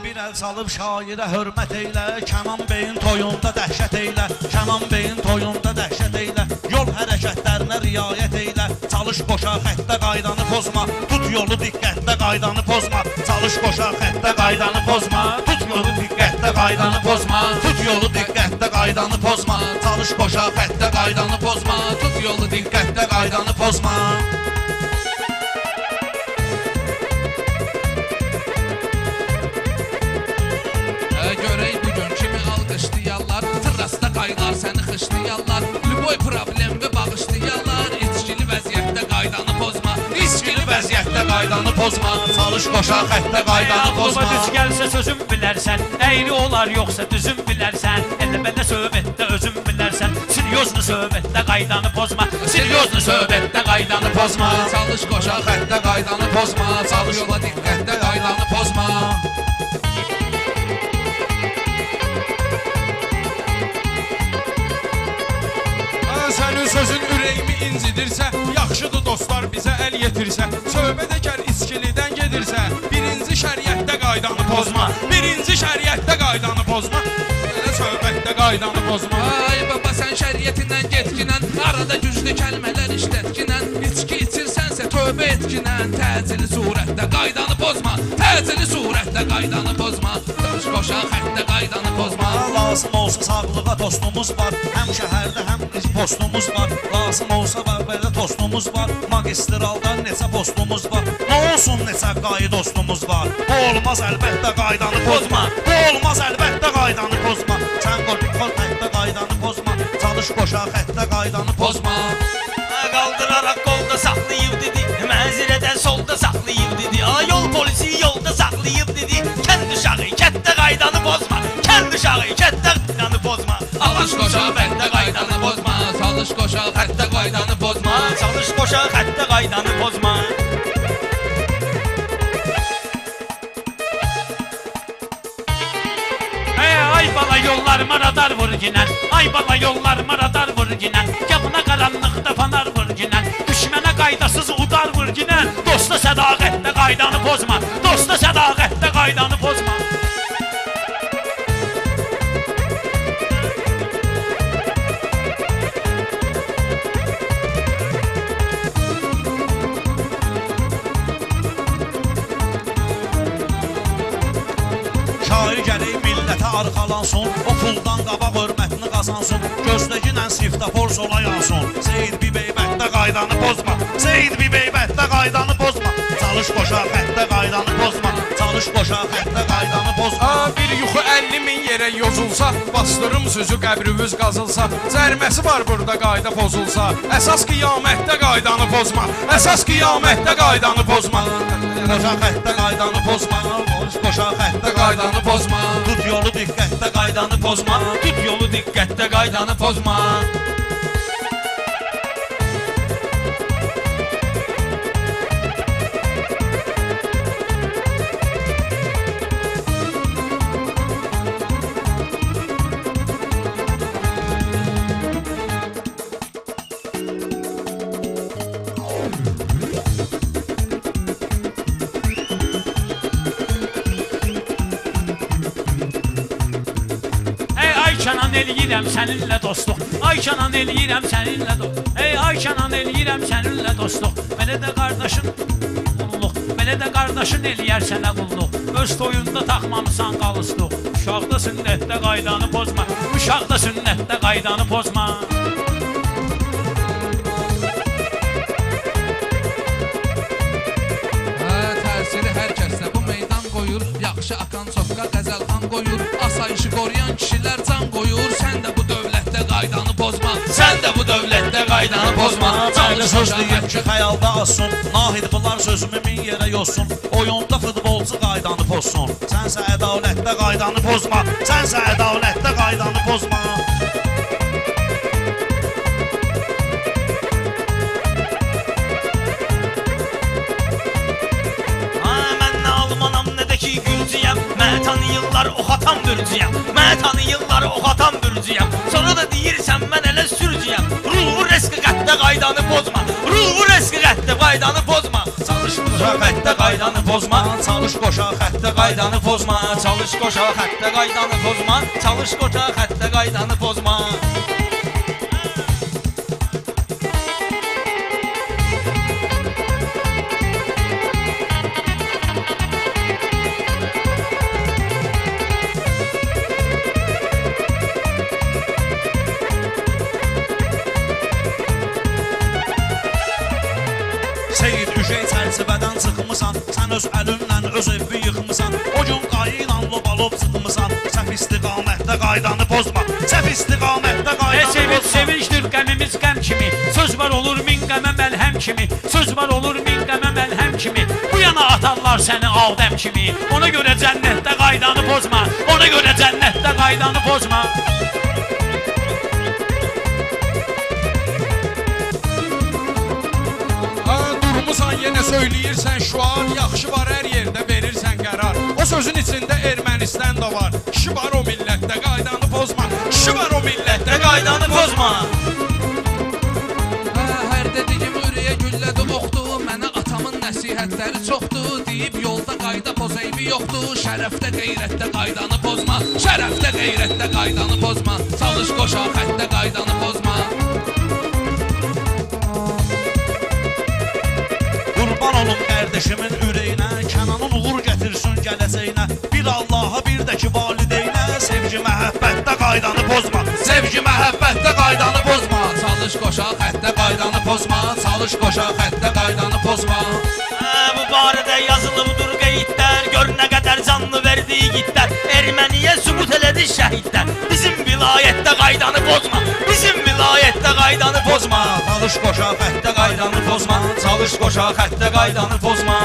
Bir əl salıb şairə hörmət eylə, Kənan beyin toyunda dəhşət eylə, Kənan beyin toyunda dəhşət eylə, yol hərəkətlərinə riayət eylə, çalış qoşa xəttə qaydanı pozma, tut yolu diqqətdə qaydanı pozma, çalış qoşa xəttə qaydanı pozma, tut yolu diqqətdə qaydanı pozma, tut yolu diqqətdə qaydanı pozma, çalış qoşa xəttə qaydanı pozma, tut yolu diqqətdə qaydanı pozma. Görək bugün kimi alqışlayarlar, Tırrasda qaynar səni xışlayarlar, Lüboy problemi bağışlayarlar, İçkili vəziyyətdə qaydanı pozma, İçkili vəziyyətdə qaydanı pozma, çalış qoşa xəttə qaydanı pozma. Düz gəlsə sözüm bilərsən, əyri olar yoxsa düzüm bilərsən, elə belə söhbətdə özüm bilərsən, Siryozlu söhbətdə qaydanı pozma, Siryozlu söhbətdə qaydanı pozma. Çalış qoşa xəttə qaydanı pozma, çalış yola diqqətdə qaydanı pozma. Sənin sözün ürəyimi incidirsə, yaxşıdır dostlar bizə əl yetirsə, söhbət əgər İçkilidən gedirsə, birinci şəriətdə qaydanı pozma, birinci şəriətdə qaydanı pozma, elə söhbətdə qaydanı pozma. Ay baba sən şəriətindən getkinən, arada güclü kəlmələr işlətkinən, İçki içirsənsə tövbə etkinən, təcili surətdə qaydanı pozma, təcili surətdə qaydanı pozma, çalış qoşa xəttə qaydanı pozma. Lazım olsa sağlığa tostumuz var, həm şəhərdə həm postumuz var, lazım olsa var belə tostumuz var, magistraldan neçə postumuz var, nə olsun neçə qayı dostumuz var, bu olmaz əlbəttə qaydanı pozma, bu olmaz əlbəttə qaydanı pozma, sən qol xəttə qaydanı pozma, çalış qoşa xəttə qaydanı pozma. Qaldıraraq qolda saxlayıb dedi, mənzirədən solda saxlayıb dedi, yol polisi yolda saxlayıb dedi, kənd uşağı kətdə qaydanı pozma, kənd uşağı kətdə qaydanı pozma, Çalış qoşa xəttə qaydanı pozma, çalış qoşa xəttə qaydanı pozma, çalış qoşa xəttə qaydanı pozma. Ay bala yollarıma radar vur ginən, ay bala yollarıma radar vur ginən, Yamına qaranlıqda fanar vur ginən, Düşmənə qaydasız udar vur ginən, Dosta sədaqətdə qaydanı pozma, Dosta sədaqətdə qaydanı pozma. Şair gələk millətə arxalansın, o puldan qabaq hörmətini qazansın, Gözdəginən siftafor sola yansın, Seyid bir beybətdə qaydanı pozma, Seyid bir beybətdə qaydanı pozma, çalış qoşa xəttə qaydanı pozma, çalış qoşa xəttə qaydanı pozma. Bir yuxu 50 min yerə yozulsa, bastırım sözü qəbrimiz qazılsa, zərməsi var burada qayda pozulsa, əsas qiyamətdə qaydanı pozma, əsas qiyamətdə qaydanı pozma. Qoşa xəttə qaydanı pozma, qoşa xəttə qaydanı pozma, tut yolu diqqətdə qaydanı pozma, Tut yolu diqqətdə qaydanı pozma. Ay Kənan eləyirəm səninlə dostluq, ay Kənan eləyirəm səninlə dostluq, ay Kənan eləyirəm səninlə dostluq, belə də qardaşın qulluq, belə də qardaşın eləyər sənə qulluq, öz toyunda taxmamısan qalısluq, uşaqda sünnətdə qaydanı pozma, uşaqda sünnətdə qaydanı pozma. Təsiri hər kəsdə bu meydan qoyur, yaxşı akan çoxqa qəzəlxan qoyur, asayışı qoruyan kişilər can qoyur, sən də bu dövlətdə qaydanı pozma, sən də bu dövlətdə qaydanı pozma, Məli söz deyib ki, xəyalda azsın, Nahid bunlar sözümü min yerə yozsun, Oyunda futbolcu qaydanı pozsun, Sənsə ədalətdə qaydanı pozma, Sənsə ədalətdə qaydanı pozma. Mən nə almanam, nə də ki gülcəyəm, Mən tanıyırlar ox atan bürcəyəm, Mən tanıyırlar ox atan bürcəyəm, Sonra da deyirsən mən elə sürcəyəm, Ruhu reski qəttə qaydanı pozma, Ruhu reski qəttə qaydanı pozma, Çalış bu söhbətdə qaydanı pozma. pozma, çalış qoşa xəttə qaydanı pozma, çalış qoşa xəttə qaydanı pozma, çalış qoşa xəttə qaydanı pozma. Seyid Üşey çərçivədən çıxmısan, sən öz əlinlə öz evi yıxmısan, o gün qayı ilə lobalop sıxmısan, səhv istiqamətdə qaydanı pozma, səhv istiqamətdə qaydanı Sevil, pozma. sevinçdir qəmimiz qəm kimi, söz var olur min qəmə məlhəm kimi, söz var olur min qəmə məlhəm kimi, bu yana atarlar səni Adəm kimi, ona görə cənnətdə qaydanı pozma, ona görə cənnətdə qaydanı pozma. Durmusan yenə söyləyirsən şuar, yaxşı var hər yerdə verirsən qərar. O sözün içində Ermənistan da var. Kişi var o millətdə qaydanı pozma, kişi var o millətdə qaydanı pozma. Hər dediyim ürəyə güllədi oxdu, mənə atamın nəsihətləri çoxdur, deyib yolda qayda poz eybi yoxdur, şərəfdə qeyrətdə qaydanı pozma, şərəfdə qeyrətdə qaydanı pozma, çalış qoşa xəttdə qaydanı pozma. Qurban olum qardaşımın ürəyinə, Kənanın uğur gətirsin gələcəyinə, bir Allaha bir də ki valideynə, sevgi məhəbbətdə qaydanı pozma, sevgi məhəbbətdə qaydanı pozma. Çalış qoşa xəttə qaydanı pozma, çalış qoşa xəttə qaydanı pozma. Bu barədə yazılıbdır qeydlər, gör nə qədər canlı verdi igidlər, Erməniyə sübut elədi şəhidlər, bizim vilayətdə qaydanı pozma, bizim vilayətdə qaydanı pozma. Çalış qoşa xəttə qaydanı pozma, çalış qoşa xəttə qaydanı pozma.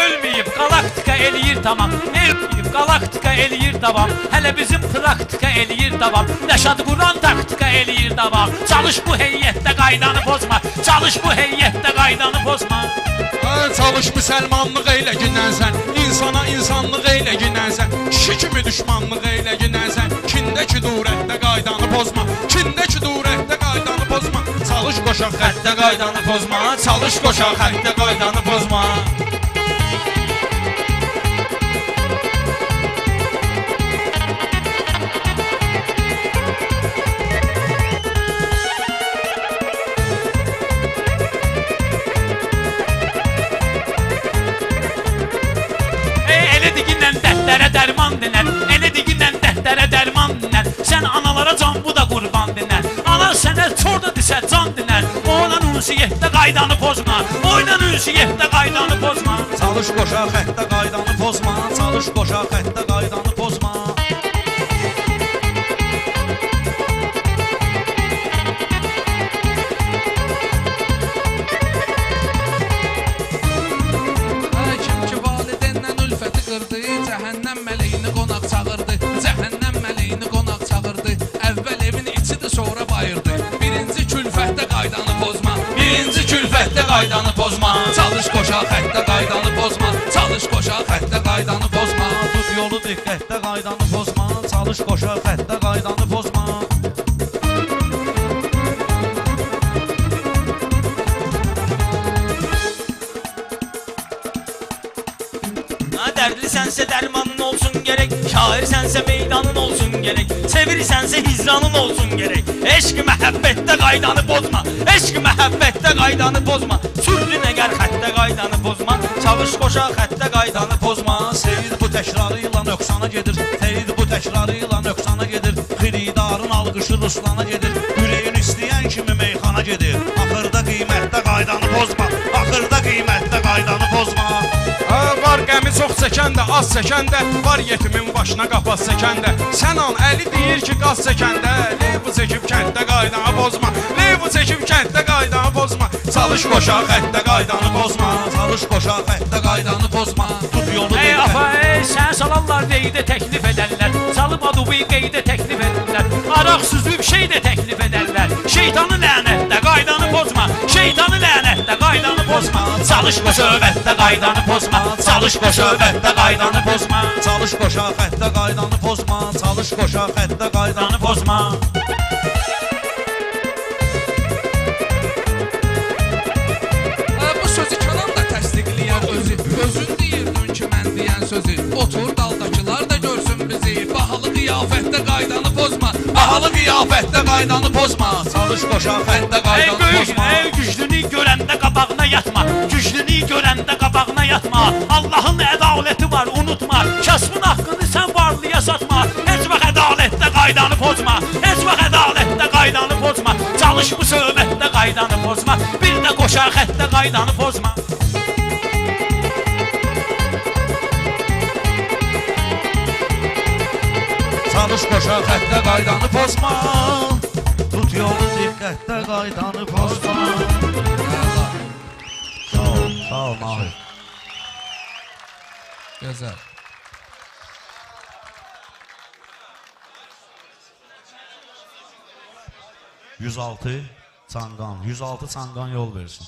Ölməyib, galaktika eləyir tamam, ölməyib, galaktika eləyir davam, hələ bizim praktika eləyir davam, Rəşad Quran taktika eləyir davam, çalış bu heyətdə qaydanı pozma, çalış bu heyətdə qaydanı pozma. Çalış müsəlmanlıq eylə günənsən, insana insanlıq eylə günənsən, kişi kimi düşmanlıq eylə günənsən, kindəki durətdə qaydanı pozma, kindəki durətdə qaydanı pozma, çalış qoşa xəttə qaydanı pozma, çalış qoşa xəttə qaydanı pozma. Dərdlərə dərman dinər, elə digindən dərdlərə dərman dinər, sən analara can bu da qurban dinər, ana sənə çor da disə can dinər, oyla ünsiyyətdə qaydanı pozma, oyla ünsiyyətdə qaydanı pozma. Çalış qoşa xəttə qaydanı pozma, çalış qoşa xəttə qaydanı pozma. Kim ki valideynlə ülfəti qırdı, cəhənnəm mələyini qonaq çağırdı, cəhənnəm mələyini qonaq çağırdı, əvvəl evin içidir sonra bayırdı, birinci külfətdə qaydanı pozma, birinci külfətdə qaydanı pozma, çalış qoşa xəttə qaydanı pozma, çalış qoşa xəttə qaydanı pozma. Tut yolu diqqətdə qaydanı pozma, çalış qoşa xəttə qaydanı pozma. Dərdlisənsə dərmanın olsun gerek, şairsənsə meydanın olsun gerek, sevirsənsə hicranın olsun gerek, eşq məhəbbətdə qaydanı pozma, eşq məhəbbətdə qaydanı pozma, sürdün əgər xəttə qaydanı pozma, çalış qoşa xəttə qaydanı pozma. Seyid bu təkrarı ilə nöqsana gedir, Seyid bu təkrarı ilə nöqsana gedir, xiridarın alqışı Ruslana gedir, ürəyin istəyən kimi meyxana gedir, axırda qiymətdə qaydanı pozma, axırda qiymətdə qaydanı pozma. Var qəmi çox çəkən də, az çəkən də, var yetimin başına qapaz çəkən də, sən an əli deyir ki qaz çəkəndə, levu çəkib kənddə qaydanı pozma, levu çəkib kənddə qaydanı pozma, çalış qoşa xəttə qaydanı pozma, Çalış qoşa xəttə qaydanı pozma, tut yolu Ey diqqətdə. afa, sən salarlar qeydə təklif edərlər, salıb adubu qeydə təklif edirlər, araq süzüb şey də təklif edərlər, şeytanı lənətdə qaydanı pozma, şeytanı lənətdə qaydanı pozma, çalış bu söhbətdə qaydanı pozma, çalış bu söhbətdə qaydanı pozma, Çalış qoşa xəttə qaydanı pozma, çalış qoşa xəttə qaydanı pozma. Bu sözü Kənan da təsdiqləyər özü, özün deyir. qiyafətdə qaydanı pozma. Bahalı qiyafətdə qaydanı pozma. Çalış qoşa xəttə Ey qaydanı böyük, pozma. ey güclünü görəndə qabağına yatma. Güclünü görəndə qabağına yatma. Allahın ədaləti var, unutma. Kasbın haqqını sən varlıya satma. Heç vaxt ədalətdə qaydanı pozma. Heç vaxt ədalətdə qaydanı pozma. Çalış bu söhbətdə qaydanı pozma. Bir də qoşa xəttə qaydanı pozma. Çalış qoşa xəttə qaydanı pozma. Tut yolu diqqətdə qaydanı pozma. Sağ ol Mahir. Gözəl. %106 Çanqan, 106 Çanqan yol versin.